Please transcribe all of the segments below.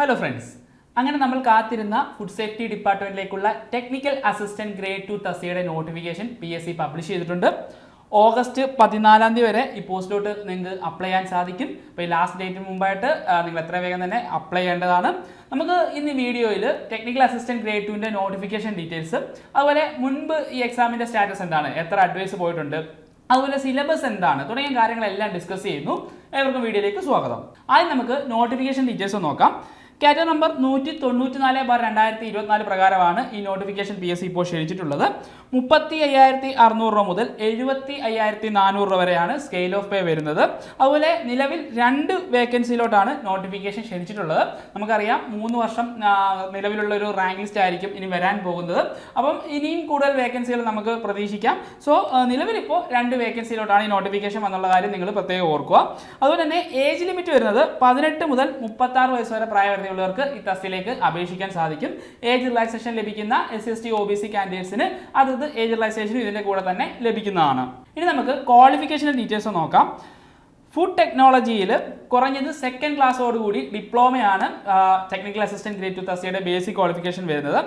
Hello friends, അങ്ങനെ നമ്മൾ കാത്തിരുന്ന ഫുഡ് സേഫ്റ്റി ഡിപ്പാർട്ട്മെന്റിലേക്കുള്ള ടെക്നിക്കൽ അസിസ്റ്റന്റ് ഗ്രേഡ് 2 തസ്തികയുടെ നോട്ടിഫിക്കേഷൻ PSC പബ്ലിഷ് ചെയ്തിട്ടുണ്ട്. ഓഗസ്റ്റ് 14 വരെ ഈ പോസ്റ്റിലോട്ട് നിങ്ങൾക്ക് അപ്ലൈ ചെയ്യാൻ സാധിക്കും. അപ്പോൾ ഈ ലാസ്റ്റ് ഡേറ്റിന് മുമ്പായിട്ട് നിങ്ങൾ എത്ര വേഗം തന്നെ അപ്ലൈ ചെയ്യേണ്ടതാണ്. നമുക്ക് ഇന്ന് വീഡിയോയിൽ ടെക്നിക്കൽ അസിസ്റ്റന്റ് ഗ്രേഡ് 2ന്റെ നോട്ടിഫിക്കേഷൻ ഡീറ്റെയിൽസ്, അതുപോലെ മുൻപ് ഈ എക്സാമിന്റെ സ്റ്റാറ്റസ് എന്താണ്, എത്ര അഡ്വൈസ് പോയിട്ടുണ്ട്, അതുപോലെ സിലബസ് എന്താണ് തുടങ്ങിയ കാര്യങ്ങളെല്ലാം ഡിസ്കസ് ചെയ്യുന്നു. ഏവർക്കും വീഡിയോയിലേക്ക് സ്വാഗതം. ആദ്യം നമുക്ക് നോട്ടിഫിക്കേഷൻ ഡീറ്റെയിൽസ് നോക്കാം. കാറ്റഗറി നമ്പർ 194/2024 പ്രകാരമാണ് ഈ നോട്ടിഫിക്കേഷൻ PSC ഇപ്പോൾ ക്ഷണിച്ചിട്ടുള്ളത്. 35,600 രൂപ മുതൽ 75,400 രൂപ വരെയാണ് സ്കെയിൽ ഓഫ് പേ വരുന്നത്. അതുപോലെ നിലവിൽ 2 വേക്കൻസിയിലോട്ടാണ് നോട്ടിഫിക്കേഷൻ ക്ഷണിച്ചിട്ടുള്ളത്. നമുക്കറിയാം 3 വർഷം നിലവിലുള്ള ഒരു റാങ്ക് ലിസ്റ്റ് ആയിരിക്കും ഇനി വരാൻ പോകുന്നത്. അപ്പം ഇനിയും കൂടുതൽ വേക്കൻസികൾ നമുക്ക് പ്രതീക്ഷിക്കാം. സോ നിലവിൽ ഇപ്പോൾ 2 വേക്കൻസിയിലോട്ടാണ് ഈ നോട്ടിഫിക്കേഷൻ എന്നുള്ള കാര്യം നിങ്ങൾ പ്രത്യേകം ഓർക്കുക. അതുപോലെ തന്നെ ഏജ് ലിമിറ്റ് വരുന്നത് 18 മുതൽ 36 വയസ്സ് വരെ പ്രായപരിധിയുള്ളവർക്ക് ഈ തസ്തികയിലേക്ക് അപേക്ഷിക്കാൻ സാധിക്കും. ഏജ് റിലാക്സേഷൻ ലഭിക്കുന്ന SC/ST OBC കാൻഡിഡേറ്റ്സിന് അതത് ഏജ് റിലാക്സേഷൻ ഇതിന്റെ കൂടെ തന്നെ ലഭിക്കുന്നതാണ്. ഇനി നമുക്ക് ക്വാളിഫിക്കേഷൻ ഡീറ്റെയിൽസ് നോക്കാം. ഫുഡ് ടെക്നോളജിയിൽ കുറഞ്ഞത് 2nd ക്ലാസ്സോടുകൂടി ഡിപ്ലോമയാണ് ടെക്നിക്കൽ അസിസ്റ്റന്റ് ഗ്രേഡ് 2 തസ്തികയുടെ ബേസിക് ക്വാളിഫിക്കേഷൻ വരുന്നത്.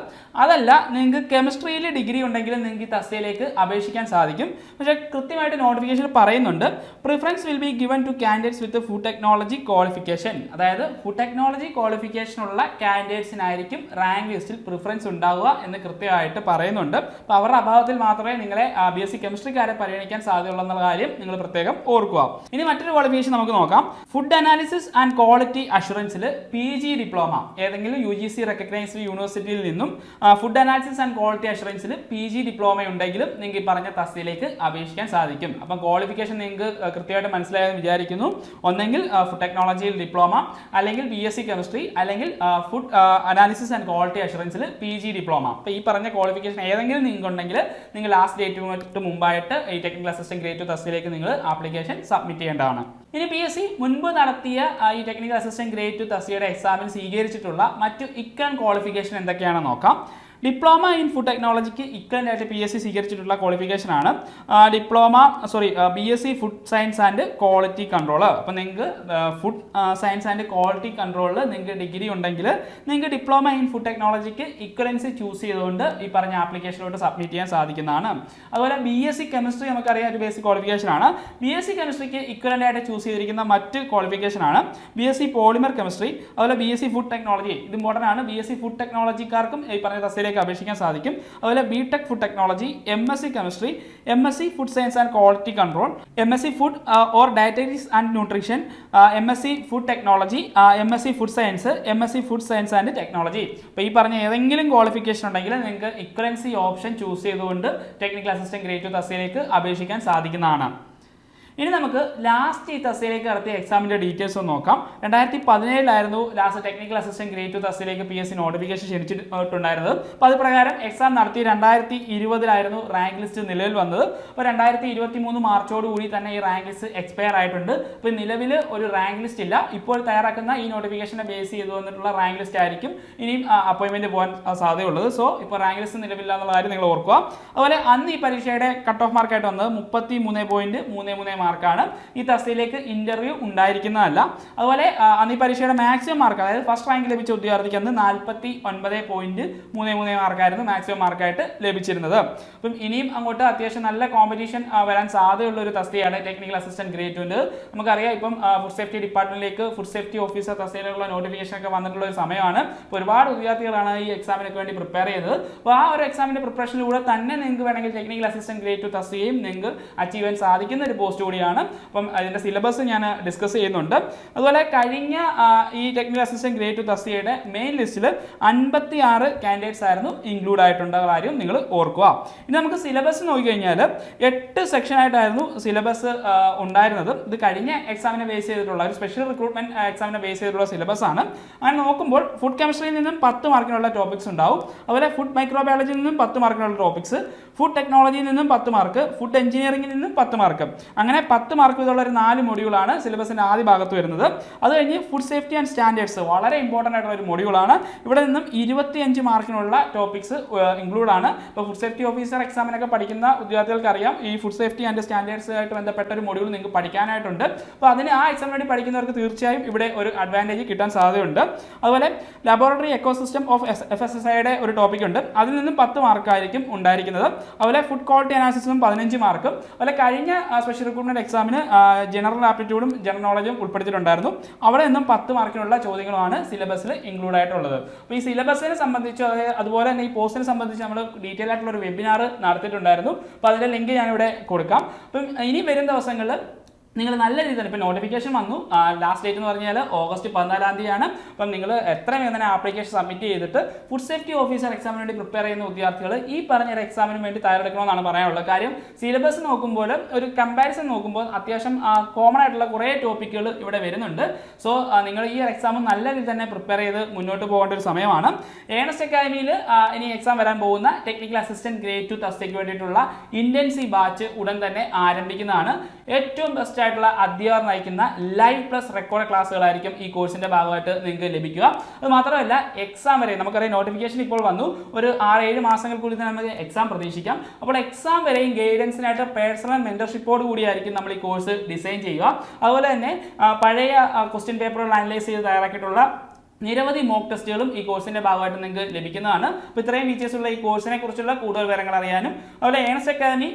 അതല്ല, നിങ്ങൾക്ക് കെമിസ്ട്രിയിൽ ഡിഗ്രി ഉണ്ടെങ്കിൽ നിങ്ങൾക്ക് ഈ തസ്തികയിലേക്ക് അപേക്ഷിക്കാൻ സാധിക്കും. പക്ഷേ കൃത്യമായിട്ട് നോട്ടിഫിക്കേഷൻ പറയുന്നുണ്ട്, preference will be given to candidates with food technology qualification. അതായത് ഫുഡ് ടെക്നോളജി ക്വാളിഫിക്കേഷനുള്ള കാൻഡിഡേറ്റ്സിനായിരിക്കും റാങ്ക് ലിസ്റ്റിൽ പ്രിഫറൻസ് ഉണ്ടാവുക എന്ന് കൃത്യമായിട്ട് പറയുന്നുണ്ട്. അപ്പോൾ അവരുടെ അഭാവത്തിൽ മാത്രമേ നിങ്ങളെ BSc കെമിസ്ട്രിക്കാരെ പരിഗണിക്കാൻ സാധ്യതയുള്ളൂ എന്നുള്ള കാര്യം നിങ്ങൾ പ്രത്യേകം ഓർക്കുക. ഇനി മറ്റൊരു ക്വാളിഫിക്കേഷൻ നമുക്ക് നോക്കാം. ഫുഡ് അനാലിസിസ് ആൻഡ് ക്വാളിറ്റി അഷുറൻസിൽ PG ഡിപ്ലോമ ഏതെങ്കിലും UGC റെക്കഗ്നൈസ്ഡ് യൂണിവേഴ്സിറ്റിയിൽ നിന്നും ഫുഡ് അനാലിസിസ് ആൻഡ് ക്വാളിറ്റി അഷുറൻസിൽ PG ഡിപ്ലോമ ഉണ്ടെങ്കിലും നിങ്ങൾക്ക് ഈ പറഞ്ഞ തസ്തികയിലേക്ക് അപേക്ഷിക്കാൻ സാധിക്കും. അപ്പം ക്വാളിഫിക്കേഷൻ നിങ്ങൾക്ക് കൃത്യമായിട്ട് മനസ്സിലായെന്ന് വിചാരിക്കുന്നു. ഒന്നെങ്കിൽ ഫുഡ് ടെക്നോളജിയിൽ ഡിപ്ലോമ, അല്ലെങ്കിൽ BSc കെമിസ്ട്രി, അല്ലെങ്കിൽ ഫുഡ് അനാലിസിസ് ആൻഡ് ക്വാളിറ്റി അഷുറൻസിൽ PG ഡിപ്ലോമ. അപ്പോൾ ഈ പറഞ്ഞ ക്വാളിഫിക്കേഷൻ ഏതെങ്കിലും നിങ്ങൾക്ക് ഉണ്ടെങ്കിൽ നിങ്ങൾ ലാസ്റ്റ് ഡേറ്റ് മുമ്പായിട്ട് ഈ ടെക്നിക്കൽ അസിസ്റ്റന്റ് ഗ്രേഡ് 2 തസ്തികയിലേക്ക് നിങ്ങൾ ആപ്ലിക്കേഷൻ സബ്മിറ്റ് ചെയ്യേണ്ടതാണ്. ഇനി PSC മുൻപ് നടത്തിയ ഈ ടെക്നിക്കൽ അസിസ്റ്റന്റ് ഗ്രേഡ് 2 തസ്തികയുടെ എക്സാമിൽ സ്വീകരിച്ചിട്ടുള്ള മറ്റു ഇക്വലന്റ് ക്വാളിഫിക്കേഷൻ എന്തൊക്കെയാണെന്ന് നോക്കാം. ഡിപ്ലോമ ഇൻ ഫുഡ് ടെക്നോളജിക്ക് ഇക്വലന്റ് ആയിട്ട് PSC സ്വീകരിച്ചിട്ടുള്ള ക്വാളിഫിക്കേഷൻ ആണ് BSc food science and quality control. അപ്പോൾ നിങ്ങൾക്ക് ഫുഡ് സയൻസ് ആൻഡ് ക്വാളിറ്റി കൺട്രോളിൽ നിങ്ങൾക്ക് ഡിഗ്രി ഉണ്ടെങ്കിൽ നിങ്ങൾക്ക് ഡിപ്ലോമ ഇൻ ഫുഡ് ടെക്നോളജിക്ക് ഇക്വലൻസി ചൂസ് ചെയ്തുകൊണ്ട് ഈ പറഞ്ഞ ആപ്ലിക്കേഷനിലോട്ട് സബ്മിറ്റ് ചെയ്യാൻ സാധിക്കുന്നതാണ്. അതുപോലെ BSc കെമിസ്ട്രി നമുക്കറിയാം ഒരു ബേസിക് ക്വാളിഫിക്കേഷൻ ആണ്. BSc കെമിസ്ട്രിക്ക് ഇക്വലന്റ് ആയിട്ട് ചൂസ് ചെയ്തിരിക്കുന്ന മറ്റ് ക്വാളിഫിക്കേഷൻ ആണ് BSc പോളിമർ കെമിസ്ട്രി, അതുപോലെ BSc ഫുഡ് ടെക്നോളജി. ഇത് ഇമ്പോർട്ടൻ്റ് ആണ്. BSc ഫുഡ് ടെക്നോളജിക്കാർക്കും ഈ പറഞ്ഞ തസ്തികയിലേക്ക് അപേക്ഷിക്കാൻ സാധിക്കും. അതുപോലെ BTech food technology, MSc chemistry, MSc food science and quality control, MSc food or dietetics and nutrition, MSc food technology, MSc food science, MSc food science and technology. അപ്പോൾ ഈ പറഞ്ഞ ഏതെങ്കിലും ക്വാളിഫിക്കേഷൻ ഉണ്ടെങ്കിൽ നിങ്ങൾക്ക് ഇക്വലൻസി ഓപ്ഷൻ ചൂസ് ചെയ്തുകൊണ്ട് technical assistant grade 2 തസ്തികയിലേക്ക് അപേക്ഷിക്കാൻ സാധിക്കുന്നതാണ്. ഇനി നമുക്ക് ലാസ്റ്റ് ഈ തസ്തികയിലേക്ക് നടത്തിയ എക്സാമിൻ്റെ ഡീറ്റെയിൽസ് ഒന്ന് നോക്കാം. 2017 ലാസ്റ്റ് ടെക്നിക്കൽ അസിസ്റ്റന്റ് ഗ്രേഡ് 2 തസ്തികയിലേക്ക് PSC നോട്ടിഫിക്കേഷൻ ക്ഷണിച്ചിട്ടുണ്ടായിരുന്നത്. അപ്പോൾ അത് പ്രകാരം എക്സാം നടത്തി 2020 റാങ്ക് ലിസ്റ്റ് നിലവിൽ വന്നത്. അപ്പോൾ 2023 മാർച്ചോടുകൂടി തന്നെ ഈ റാങ്ക് ലിസ്റ്റ് എക്സ്പയർ ആയിട്ടുണ്ട്. അപ്പോൾ നിലവിൽ ഒരു റാങ്ക് ലിസ്റ്റ് ഇല്ല. ഇപ്പോൾ തയ്യാറാക്കുന്ന ഈ നോട്ടിഫിക്കേഷനെ ബേസ് ചെയ്ത് വന്നിട്ടുള്ള റാങ്ക് ലിസ്റ്റ് ആയിരിക്കും ഇനിയും അപ്പോയിൻമെന്റ് പോകാൻ സാധ്യതയുള്ളത്. സോ ഇപ്പോൾ റാങ്ക് ലിസ്റ്റ് നിലവില്ല എന്നുള്ള കാര്യം നിങ്ങൾ ഓർക്കുക. അതുപോലെ അന്ന് ഈ പരീക്ഷയുടെ കട്ട് ഓഫ് മാർക്കായിട്ട് വന്നത് 33.33 മാർക്കാണ്. ഈ തസ്തികയിലേക്ക് ഇന്റർവ്യൂ ഉണ്ടായിരിക്കുന്നതല്ല. അതുപോലെ അന്ന് ഈ പരീക്ഷയുടെ മാക്സിമം മാർക്ക്, അതായത് ഫസ്റ്റ് റാങ്ക് ലഭിച്ച ഉദ്യോഗാർത്ഥിക്ക് അന്ന് 49.33 മാർക്കായിരുന്നു മാക്സിമം മാർക്കായിട്ട് ലഭിച്ചിരുന്നത്. അപ്പം ഇനിയും അങ്ങോട്ട് അത്യാവശ്യം നല്ല കോമ്പറ്റീഷൻ വരാൻ സാധ്യതയുള്ള ഒരു തസ്തികയാണ് ടെക്നിക്കൽ അസിസ്റ്റന്റ് ഗ്രേഡ് 2. നമുക്കറിയാം ഇപ്പം ഫുഡ് സേഫ്റ്റി ഡിപ്പാർട്ട്മെന്റിലേക്ക് ഫുഡ് സേഫ്റ്റി ഓഫീസർ തസ്തികയിലുള്ള നോട്ടിഫിക്കേഷൻ ഒക്കെ വന്നിട്ടുള്ള ഒരു സമയമാണ്. അപ്പോൾ ഒരുപാട് വിദ്യാർത്ഥികളാണ് ഈ എക്സാമിനൊക്കെ വേണ്ടി പ്രിപ്പയർ ചെയ്തത്. അപ്പോൾ ആ ഒരു എക്സാമിന്റെ പ്രിപ്പറേഷനിലൂടെ തന്നെ നിങ്ങൾക്ക് വേണമെങ്കിൽ ടെക്നിക്കൽ അസിസ്റ്റന്റ് ഗ്രേഡ് 2 തസ്തികയും നിങ്ങൾക്ക് അച്ചീവ് ചെയ്യാൻ സാധിക്കുന്ന ഒരു പോസ്റ്റ് കൂടിയാണ്. അപ്പം അതിന്റെ സിലബസ് ഞാൻ ഡിസ്കസ് ചെയ്യുന്നുണ്ട്. അതുപോലെ കഴിഞ്ഞ ഈ ടെക്നിക്കൽ അസിസ്റ്റന്റ് ഗ്രേഡ് 2 തസ്തികയുടെ മെയിൻ ലിസ്റ്റിൽ 56 കാൻഡിഡേറ്റ്സ് ആയിരുന്നു ഇൻക്ലൂഡ് ആയിട്ടുള്ള കാര്യം നിങ്ങൾ ഓർക്കുക. ഇനി നമുക്ക് സിലബസ് നോക്കിക്കഴിഞ്ഞാൽ 8 സെക്ഷൻ ആയിട്ടായിരുന്നു സിലബസ് ഉണ്ടായിരുന്നത്. ഇത് കഴിഞ്ഞ എക്സാമിനെ ബേസ് ചെയ്തിട്ടുള്ള ഒരു സ്പെഷ്യൽ റിക്രൂട്ട്മെന്റ് എക്സാമിനെ ബേസ് ചെയ്തിട്ടുള്ള സിലബസ് ആണ്. അങ്ങനെ നോക്കുമ്പോൾ ഫുഡ് കെമിസ്ട്രിയിൽ നിന്നും 10 മാർക്കിനുള്ള ടോപ്പിക്സ് ഉണ്ടാവും. അതുപോലെ ഫുഡ് മൈക്രോബയോളജിയിൽ നിന്നും 10 മാർക്കിനുള്ള ടോപ്പിക്സ്, ഫുഡ് ടെക്നോളജിയിൽ നിന്നും 10 മാർക്ക്, ഫുഡ് എഞ്ചിനീയറിംഗിൽ നിന്നും 10 മാർക്ക്, അങ്ങനെ 10 മാർക്ക് വീതമുള്ള ഒരു 4 മൊഡ്യൂളാണ് സിലബസിൻ്റെ ആദ്യ ഭാഗത്ത് വരുന്നത്. അത് കഴിഞ്ഞ് ഫുഡ് സേഫ്റ്റി ആൻഡ് സ്റ്റാൻഡേർഡ്സ് വളരെ ഇമ്പോർട്ടൻ്റ് ആയിട്ടുള്ള ഒരു മൊഡ്യൂളാണ്. ഇവിടെ നിന്നും 25 മാർക്കിനുള്ള ടോപ്പിക്സ് ഇൻക്ലൂഡ് ആണ്. ഇപ്പോൾ ഫുഡ് സേഫ്റ്റി ഓഫീസർ എക്സാമിനൊക്കെ പഠിക്കുന്ന ഉദ്യോഗാർത്ഥികൾക്ക് അറിയാം ഈ ഫുഡ് സേഫ്റ്റി ആൻഡ് സ്റ്റാൻഡേർഡ്സ് ആയിട്ട് ബന്ധപ്പെട്ട ഒരു മൊഡ്യൂൾ നിങ്ങൾക്ക് പഠിക്കാനായിട്ടുണ്ട്. അപ്പോൾ അതിന് ആ എക്സാമിന് വേണ്ടി പഠിക്കുന്നവർക്ക് തീർച്ചയായും ഇവിടെ ഒരു അഡ്വാൻറ്റേജ് കിട്ടാൻ സാധ്യതയുണ്ട്. അതുപോലെ ലബോറട്ടറി എക്കോസിസ്റ്റം ഓഫ് FSSAIയുടെ ഒരു ടോപ്പിക് ഉണ്ട്, അതിൽ നിന്നും 10 മാർക്കായിരിക്കും ഉണ്ടായിരിക്കുന്നത്. അതുപോലെ ഫുഡ് ക്വാളിറ്റി അനാലിസിസും 15 മാർക്കും. അതുപോലെ കഴിഞ്ഞ സ്പെഷ്യൽ റിക്രൂട്ട്മെന്റ് എക്സാമിന് ജനറൽ ആപ്റ്റിറ്റ്യൂഡും ജനറൽ നോളജും ഉൾപ്പെടുത്തിയിട്ടുണ്ടായിരുന്നു. അവിടെ നിന്നും 10 മാർക്കിനുള്ള ചോദ്യങ്ങളുമാണ് സിലബസിൽ ഇൻക്ലൂഡ് ആയിട്ടുള്ളത്. അപ്പോൾ ഈ സിലബസിനെ സംബന്ധിച്ച് അതുപോലെ തന്നെ ഈ പോസ്റ്റിനെ സംബന്ധിച്ച് നമ്മൾ ഡീറ്റെയിൽ ആയിട്ടുള്ള ഒരു വെബിനാർ നടത്തിയിട്ടുണ്ടായിരുന്നു. അപ്പോൾ അതിൻ്റെ ലിങ്ക് ഞാനിവിടെ കൊടുക്കാം. അപ്പം ഇനി വരും ദിവസങ്ങളിൽ നിങ്ങൾ നല്ല രീതിയിൽ ഇപ്പോൾ നോട്ടിഫിക്കേഷൻ വന്നു, ലാസ്റ്റ് ഡേറ്റ് എന്ന് പറഞ്ഞാൽ ഓഗസ്റ്റ് 14-ാം തീയതിയാണ്. അപ്പം നിങ്ങൾ എത്രയും വേഗം തന്നെ ആപ്ലിക്കേഷൻ സബ്മിറ്റ് ചെയ്തിട്ട് ഫുഡ് സേഫ്റ്റി ഓഫീസർ എക്സാമിന് വേണ്ടി പ്രിപ്പയർ ചെയ്യുന്ന വിദ്യാർത്ഥികൾ ഈ പറഞ്ഞ എക്സാമിന് വേണ്ടി തയ്യാറെടുക്കണമെന്നാണ് പറയാനുള്ളത്. കാര്യം സിലബസ് നോക്കുമ്പോൾ ഒരു കമ്പാരിസൺ നോക്കുമ്പോൾ അത്യാവശ്യം കോമൺ ആയിട്ടുള്ള കുറേ ടോപ്പിക്കുകൾ ഇവിടെ വരുന്നുണ്ട്. സോ നിങ്ങൾ ഈ എക്സാം നല്ല രീതിയിൽ തന്നെ പ്രിപ്പയർ ചെയ്ത് മുന്നോട്ട് പോകേണ്ട ഒരു സമയമാണ്. ഏണസ്റ്റ് അക്കാദമിയിൽ ഇനി എക്സാം വരാൻ പോകുന്ന ടെക്നിക്കൽ അസിസ്റ്റന്റ് ഗ്രേഡ് 2 തസ്തികയ്ക്ക് വേണ്ടിയിട്ടുള്ള ഇന്റൻസീവ് ബാച്ച് ഉടൻ തന്നെ ആരംഭിക്കുന്നതാണ്. ഏറ്റവും ബെസ്റ്റ് ആയിട്ടുള്ള അധ്യാപകർ നയിക്കുന്ന ലൈവ് പ്ലസ് റെക്കോർഡ് ക്ലാസ്സുകളായിരിക്കും ഈ കോഴ്സിന്റെ ഭാഗമായിട്ട് നിങ്ങൾക്ക് ലഭിക്കുക. അത് മാത്രമല്ല എക്സാം വരെ നമുക്കറിയാം നോട്ടിഫിക്കേഷൻ ഇപ്പോൾ വന്നു, ഒരു 6-7 മാസങ്ങൾക്കുള്ളിൽ തന്നെ നമുക്ക് എക്സാം പ്രതീക്ഷിക്കാം. അപ്പോൾ എക്സാം വരെയും ഗൈഡൻസിനായിട്ട് പേഴ്സണൽ മെന്റർഷിപ്പോട് കൂടിയായിരിക്കും നമ്മൾ ഈ കോഴ്സ് ഡിസൈൻ ചെയ്യുക. അതുപോലെ തന്നെ പഴയ ക്വസ്റ്റ്യൻ പേപ്പറുകൾ അനലൈസ് ചെയ്ത് തയ്യാറാക്കിയിട്ടുള്ള നിരവധി മോക്ക് ടെസ്റ്റുകളും ഈ കോഴ്സിന്റെ ഭാഗമായിട്ട് നിങ്ങൾക്ക് ലഭിക്കുന്നതാണ്. അപ്പോൾ ഇത്രയും ഫീച്ചേഴ്സ് ഉള്ള ഈ കോഴ്സിനെ കുറിച്ചുള്ള കൂടുതൽ വിവരങ്ങൾ അറിയാനും അതുപോലെ ഏണസ്റ്റ് അക്കാദമി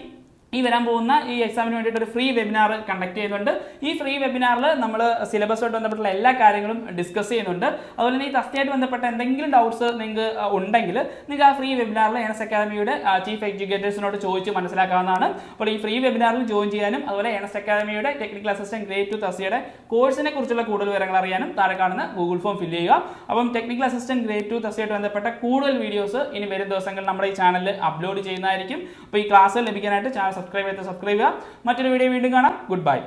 ഈ വരാൻ പോകുന്ന ഈ എക്സാമിന് വേണ്ടിയിട്ട് ഒരു ഫ്രീ വെബിനാർ കണ്ടക്ട് ചെയ്യുന്നുണ്ട്. ഈ ഫ്രീ വെബിനാറിൽ നമ്മൾ സിലബസുമായിട്ട് ബന്ധപ്പെട്ടുള്ള എല്ലാ കാര്യങ്ങളും ഡിസ്കസ് ചെയ്യുന്നുണ്ട്. അതുപോലെ തന്നെ ഈ തസ്തിയായിട്ട് ബന്ധപ്പെട്ട എന്തെങ്കിലും ഡൗട്ട്സ് നിങ്ങൾക്ക് ഉണ്ടെങ്കിൽ നിങ്ങൾക്ക് ആ ഫ്രീ വെബിനാറിൽ ഏണസ്റ്റ് അക്കാദമിയുടെ ചീഫ് എഡ്യൂക്കേറ്റേഴ്സിനോട് ചോദിച്ച് മനസ്സിലാക്കാവുന്നതാണ്. അപ്പോൾ ഈ ഫ്രീ വെബിനാറിൽ ജോയിൻ ചെയ്യാനും അതുപോലെ ഏണസ്റ്റ് അക്കാദമിയുടെ ടെക്നിക്കൽ അസിസ്റ്റന്റ് ഗ്രേഡ് 2 തസ്തികയുടെ കോഴ്സിനെ കുറിച്ചുള്ള കൂടുതൽ വിവരങ്ങൾ അറിയാനും താഴെ കാണുന്ന ഗൂഗിൾ ഫോം ഫില്ല് ചെയ്യുക. അപ്പം ടെക്നിക്കൽ അസിസ്റ്റന്റ് ഗ്രേഡ് 2 തസ്തികയായിട്ട് ബന്ധപ്പെട്ട കൂടുതൽ വീഡിയോസ് ഇനി വരും ദിവസങ്ങളിൽ നമ്മുടെ ഈ ചാനലിൽ അപ്ലോഡ് ചെയ്യുന്നതായിരിക്കും. അപ്പോൾ ഈ ക്ലാസ് ലഭിക്കാനായിട്ട് ചാനൽ സബ്സ്ക്രൈബ് ചെയ്യുക. മറ്റൊരു വീഡിയോ വീണ്ടും കാണാം. Good bye.